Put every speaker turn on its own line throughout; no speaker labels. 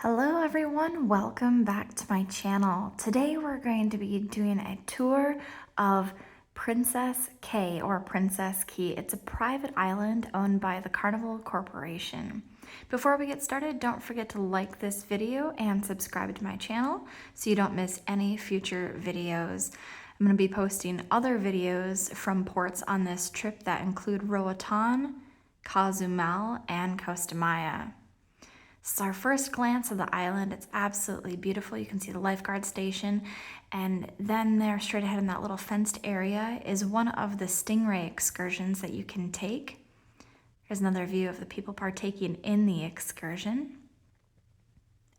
Hello everyone, welcome back to my channel. Today we're going to be doing a tour of Princess Cay or Princess Cays. It's a private island owned by the Carnival Corporation. Before we get started, don't forget to like this video and subscribe to my channel so you don't miss any future videos. I'm going to be posting other videos from ports on this trip that include Roatan, Cozumel, and Costa Maya. This is our first glance of the island. It's absolutely beautiful. You can see the lifeguard station, and then there straight ahead in that little fenced area is one of the stingray excursions that you can take. Here's another view of the people partaking in the excursion.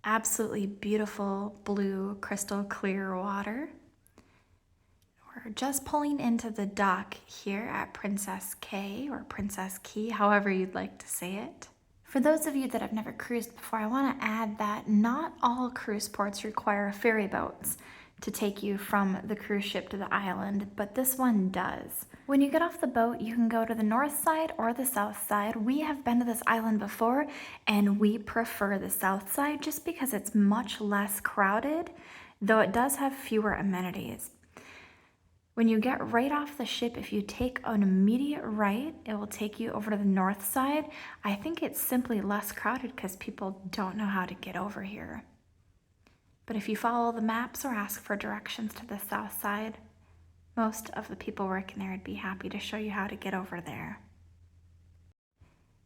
Absolutely beautiful blue crystal clear water. We're just pulling into the dock here at Princess Cay or Princess Cays, however you'd like to say it. For those of you that have never cruised before, I want to add that not all cruise ports require ferry boats to take you from the cruise ship to the island, but this one does. When you get off the boat, you can go to the north side or the south side. We have been to this island before, and we prefer the south side just because it's much less crowded, though it does have fewer amenities. When you get right off the ship, if you take an immediate right, it will take you over to the north side. I think it's simply less crowded because people don't know how to get over here. But if you follow the maps or ask for directions to the south side, most of the people working there would be happy to show you how to get over there.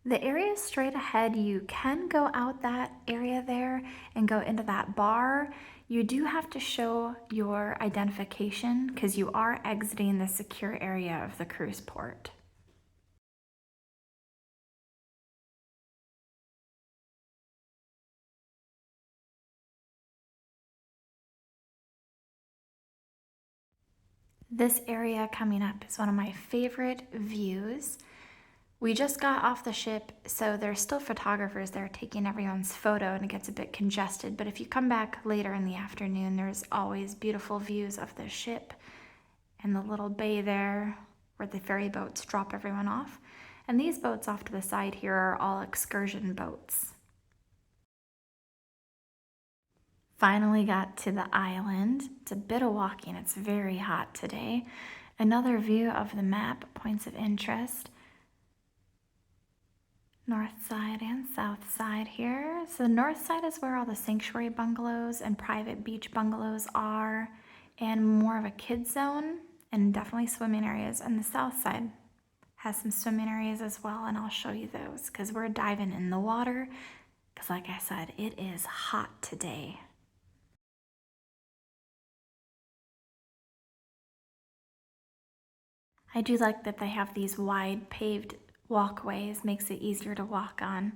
The area straight ahead, you can go out that area there and go into that bar. You do have to show your identification because you are exiting the secure area of the cruise port. This area coming up is one of my favorite views. We just got off the ship, so there's still photographers there taking everyone's photo, and it gets a bit congested. But if you come back later in the afternoon, there's always beautiful views of the ship and the little bay there where the ferry boats drop everyone off. And these boats off to the side here are all excursion boats. Finally got to the island. It's a bit of walking. It's very hot today. Another view of the map, points of interest. North side and south side here. So the north side is where all the sanctuary bungalows and private beach bungalows are, and more of a kids zone and definitely swimming areas. And the south side has some swimming areas as well, and I'll show you those because we're diving in the water because, like I said, it is hot today. I do like that they have these wide paved walkways, makes it easier to walk on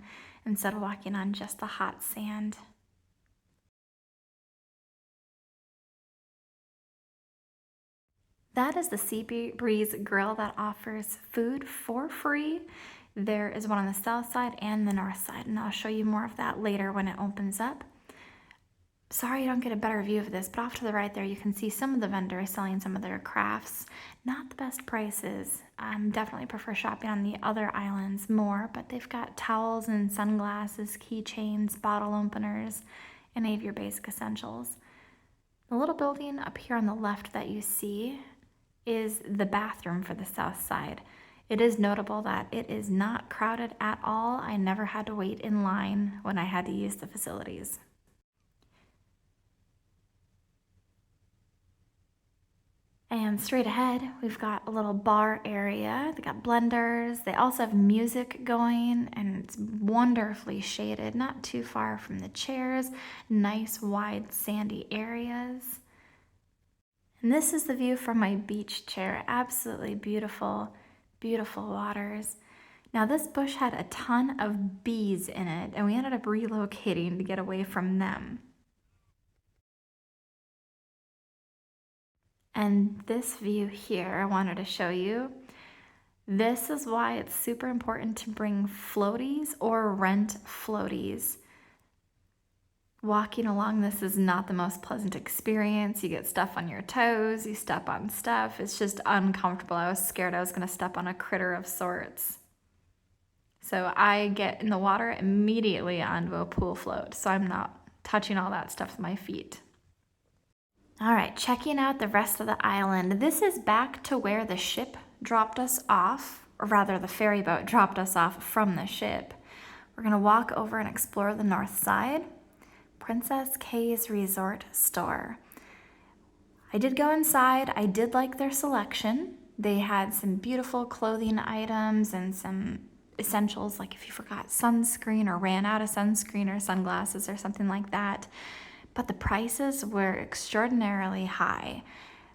instead of walking on just the hot sand. That is the Sea Breeze Grill that offers food for free. There is one on the south side and the north side, and I'll show you more of that later when it opens up. Sorry you don't get a better view of this, but off to the right there you can see some of the vendors selling some of their crafts. Not the best prices. Definitely prefer shopping on the other islands more, but they've got towels and sunglasses, keychains, bottle openers, and any of your basic essentials. The little building up here on the left that you see is the bathroom for the south side. It is notable that it is not crowded at all. I never had to wait in line when I had to use the facilities. And straight ahead, we've got a little bar area. They got blenders. They also have music going, and it's wonderfully shaded, not too far from the chairs. Nice, wide, sandy areas. And this is the view from my beach chair. Absolutely beautiful, beautiful waters. Now, this bush had a ton of bees in it, and we ended up relocating to get away from them. And this view here, I wanted to show you. This is why it's super important to bring floaties or rent floaties. Walking along this is not the most pleasant experience. You get stuff on your toes, you step on stuff. It's just uncomfortable. I was scared I was gonna step on a critter of sorts. So I get in the water immediately onto a pool float, so I'm not touching all that stuff with my feet. All right, checking out the rest of the island. This is back to where the ship dropped us off, or rather the ferry boat dropped us off from the ship. We're gonna walk over and explore the north side. Princess Cays Resort Store. I did go inside. I did like their selection. They had some beautiful clothing items and some essentials, like if you forgot sunscreen or ran out of sunscreen or sunglasses or something like that. But the prices were extraordinarily high,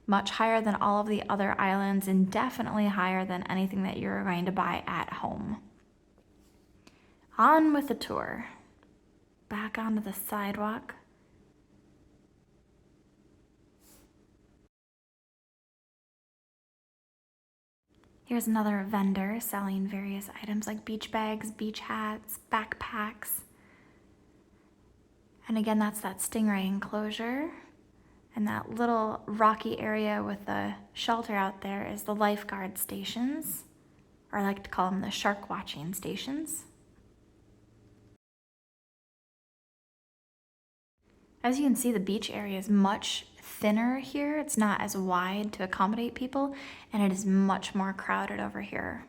much higher than all of the other islands and definitely higher than anything that you're going to buy at home. On with the tour. Back onto the sidewalk. Here's another vendor selling various items like beach bags, beach hats, backpacks. And again, that's that stingray enclosure. And that little rocky area with the shelter out there is the lifeguard stations, or I like to call them the shark watching stations. As you can see, the beach area is much thinner here. It's not as wide to accommodate people, and it is much more crowded over here.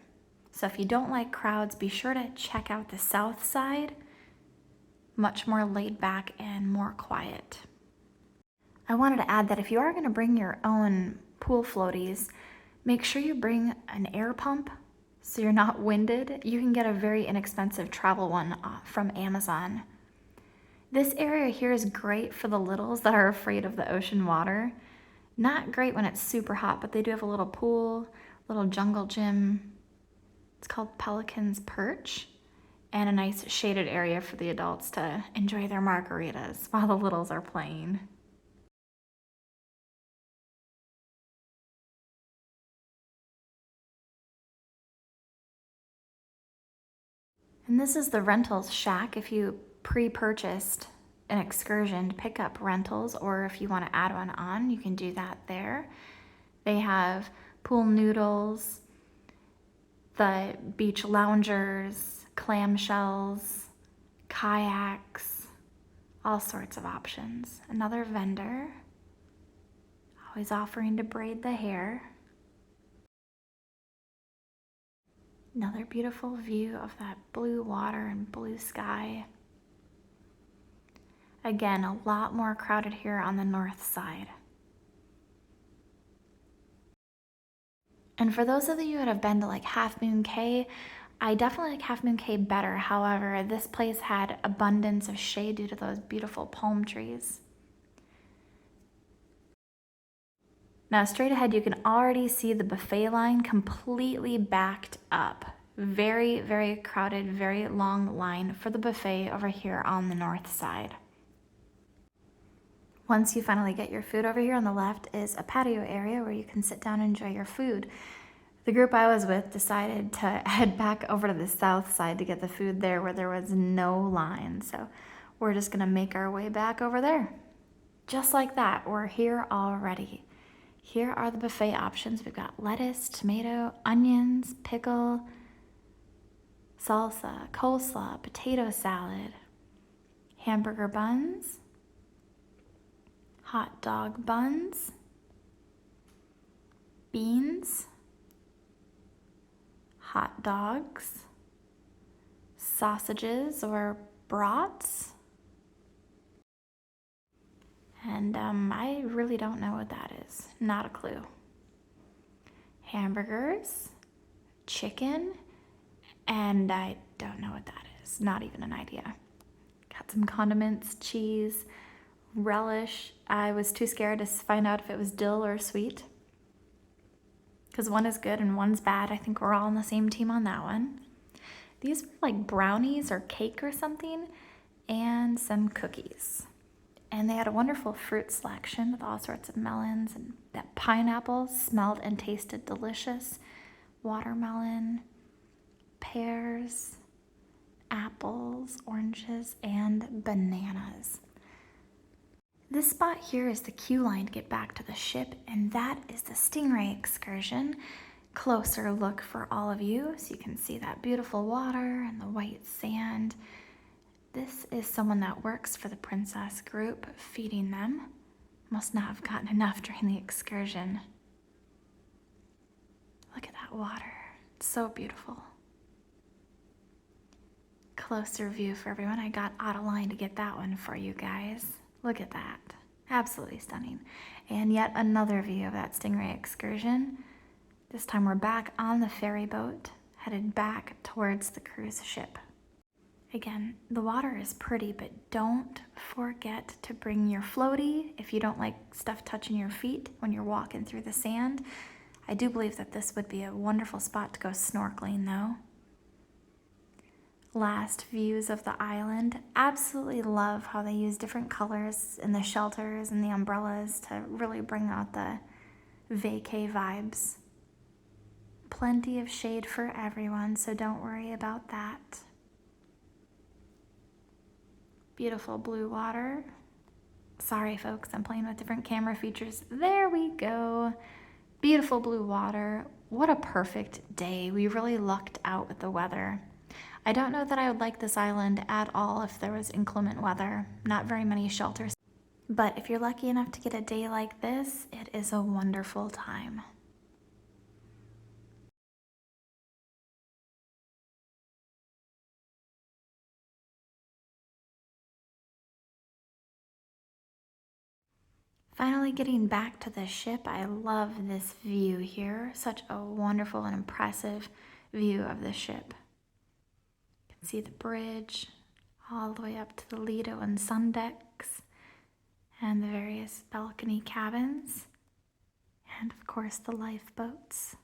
So if you don't like crowds, be sure to check out the south side. Much more laid back and more quiet. I wanted to add that if you are going to bring your own pool floaties, make sure you bring an air pump so you're not winded. You can get a very inexpensive travel one from Amazon. This area here is great for the littles that are afraid of the ocean water. Not great when it's super hot, but they do have a little pool, little jungle gym. It's called Pelican's Perch, and a nice shaded area for the adults to enjoy their margaritas while the littles are playing. And this is the rentals shack if you pre-purchased an excursion to pick up rentals, or if you want to add one on, you can do that there. They have pool noodles, the beach loungers, clamshells, kayaks, all sorts of options. Another vendor, always offering to braid the hair. Another beautiful view of that blue water and blue sky. Again, a lot more crowded here on the north side. And for those of you that have been to like Half Moon Cay, I definitely like Half Moon Cay better. However, this place had abundance of shade due to those beautiful palm trees. Now straight ahead, you can already see the buffet line completely backed up. Very, very crowded, very long line for the buffet over here on the north side. Once you finally get your food, over here on the left is a patio area where you can sit down and enjoy your food. The group I was with decided to head back over to the south side to get the food there where there was no line. So we're just gonna make our way back over there. Just like that, we're here already. Here are the buffet options. We've got lettuce, tomato, onions, pickle, salsa, coleslaw, potato salad, hamburger buns, hot dog buns, beans, hot dogs, sausages or brats, and I really don't know what that is. Not a clue. Hamburgers, chicken, and I don't know what that is. Not even an idea. Got some condiments, cheese, relish. I was too scared to find out if it was dill or sweet, because one is good and one's bad. I think we're all on the same team on that one. These were like brownies or cake or something, and some cookies. And they had a wonderful fruit selection with all sorts of melons, and that pineapple smelled and tasted delicious. Watermelon, pears, apples, oranges, and bananas. This spot here is the queue line to get back to the ship, and that is the Stingray excursion. Closer look for all of you so you can see that beautiful water and the white sand. This is someone that works for the princess group feeding them. Must not have gotten enough during the excursion. Look at that water. It's so beautiful. Closer view for everyone. I got out of line to get that one for you guys. Look at that. Absolutely stunning. And yet another view of that stingray excursion. This time we're back on the ferry boat, headed back towards the cruise ship. Again, the water is pretty, but don't forget to bring your floaty if you don't like stuff touching your feet when you're walking through the sand. I do believe that this would be a wonderful spot to go snorkeling though. Last views of the island. Absolutely love how they use different colors in the shelters and the umbrellas to really bring out the vacay vibes. Plenty of shade for everyone, so don't worry about that. Beautiful blue water. Sorry folks, I'm playing with different camera features. There we go. Beautiful blue water. What a perfect day. We really lucked out with the weather. I don't know that I would like this island at all if there was inclement weather. Not very many shelters. But if you're lucky enough to get a day like this, it is a wonderful time. Finally getting back to the ship, I love this view here. Such a wonderful and impressive view of the ship. You can see the bridge all the way up to the Lido and sun decks and the various balcony cabins and of course the lifeboats.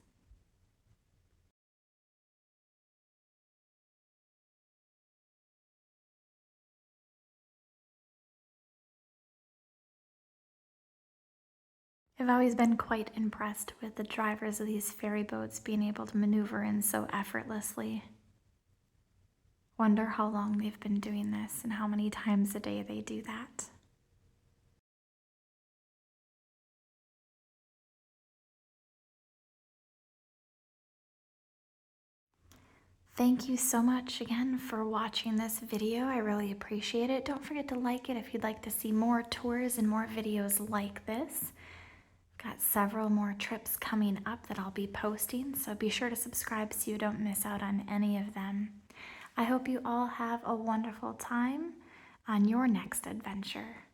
I've always been quite impressed with the drivers of these ferry boats being able to maneuver in so effortlessly. Wonder how long they've been doing this and how many times a day they do that. Thank you so much again for watching this video. I really appreciate it. Don't forget to like it if you'd like to see more tours and more videos like this. Got several more trips coming up that I'll be posting, so be sure to subscribe so you don't miss out on any of them. I hope you all have a wonderful time on your next adventure.